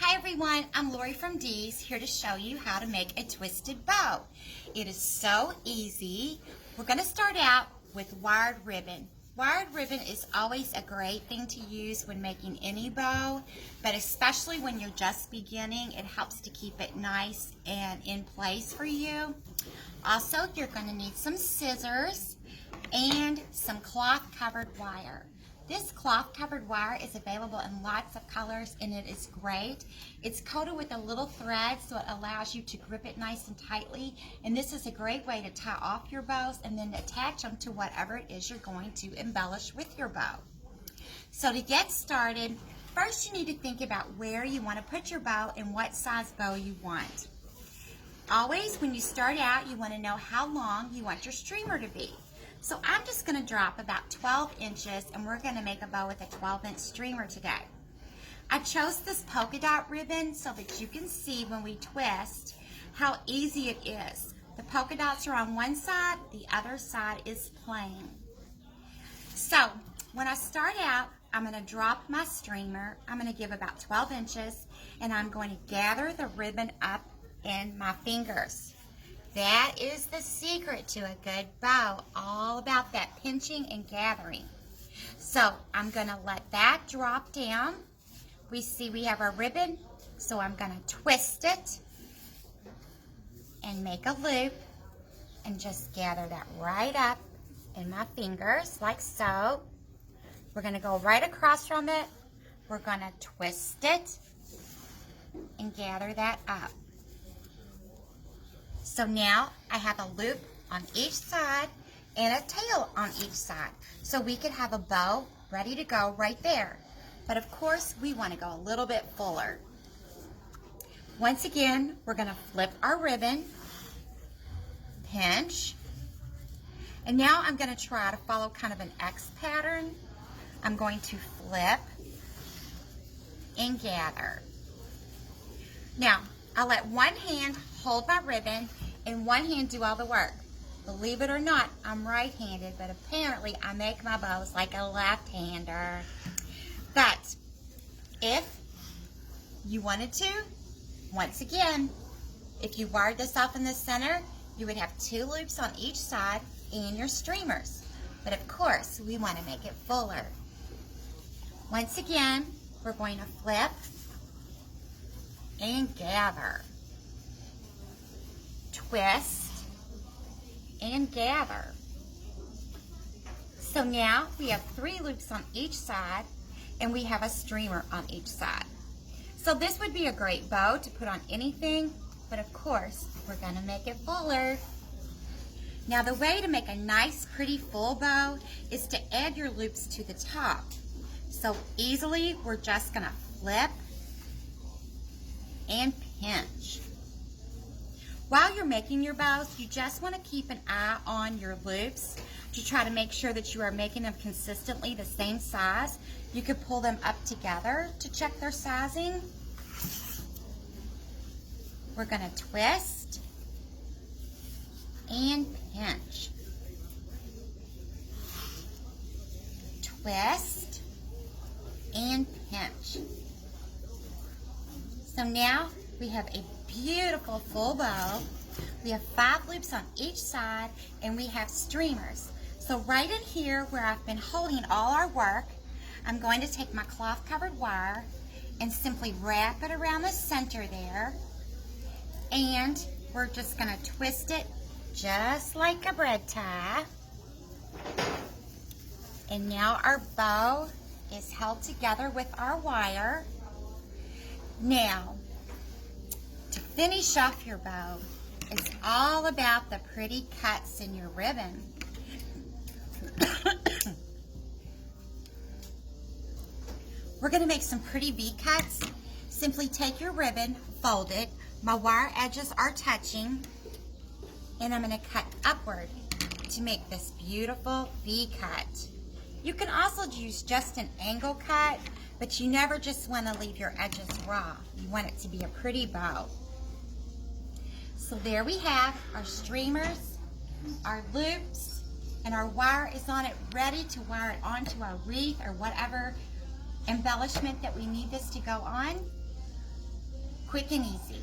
Hi everyone, I'm Lorie from Dee's, here to show you how to make a twisted bow. It is so easy. We're going to start out with wired ribbon. Wired ribbon is always a great thing to use when making any bow, but especially when you're just beginning, it helps to keep it nice and in place for you. Also, you're going to need some scissors and some cloth covered wire. This cloth covered wire is available in lots of colors and it is great. It's coated with a little thread so it allows you to grip it nice and tightly, and this is a great way to tie off your bows and then attach them to whatever it is you're going to embellish with your bow. So to get started, first you need to think about where you want to put your bow and what size bow you want. Always when you start out, you want to know how long you want your streamer to be. So I'm just going to drop about 12 inches and we're going to make a bow with a 12-inch streamer today. I chose this polka dot ribbon so that you can see when we twist how easy it is. The polka dots are on one side, the other side is plain. So when I start out, I'm going to drop my streamer. I'm going to give about 12 inches and I'm going to gather the ribbon up in my fingers. That is the secret to a good bow, all about that pinching and gathering. So I'm going to let that drop down. We see we have our ribbon, so I'm going to twist it and make a loop and just gather that right up in my fingers like so. We're going to go right across from it. We're going to twist it and gather that up. So now I have a loop on each side and a tail on each side. So we could have a bow ready to go right there. But of course, we want to go a little bit fuller. Once again, we're going to flip our ribbon, pinch, and now I'm going to try to follow kind of an X pattern. I'm going to flip and gather. Now, I'll let one hand hold my ribbon and one hand do all the work. Believe it or not, I'm right-handed, but apparently I make my bows like a left-hander. But if you wanted to, once again, if you wired this off in the center, you would have 2 loops on each side and your streamers. But of course, we want to make it fuller. Once again, we're going to flip and gather, twist and gather. So now we have 3 loops on each side and we have a streamer on each side. So this would be a great bow to put on anything, but of course we're going to make it fuller. Now the way to make a nice pretty full bow is to add your loops to the top. So easily we're just going to flip and pinch. While you're making your bows, you just want to keep an eye on your loops to try to make sure that you are making them consistently the same size. You could pull them up together to check their sizing. We're going to twist and pinch. Twist and pinch. So now we have a beautiful full bow. We have 5 loops on each side and we have streamers. So right in here where I've been holding all our work, I'm going to take my cloth covered wire and simply wrap it around the center there, and we're just going to twist it just like a bread tie. And now our bow is held together with our wire. Now, to finish off your bow, it's all about the pretty cuts in your ribbon. We're going to make some pretty V-cuts. Simply take your ribbon, fold it. My wire edges are touching, and I'm going to cut upward to make this beautiful V-cut. You can also use just an angle cut, but you never just want to leave your edges raw. You want it to be a pretty bow. So there we have our streamers, our loops, and our wire is on it, ready to wire it onto our wreath or whatever embellishment that we need this to go on. quick and easy.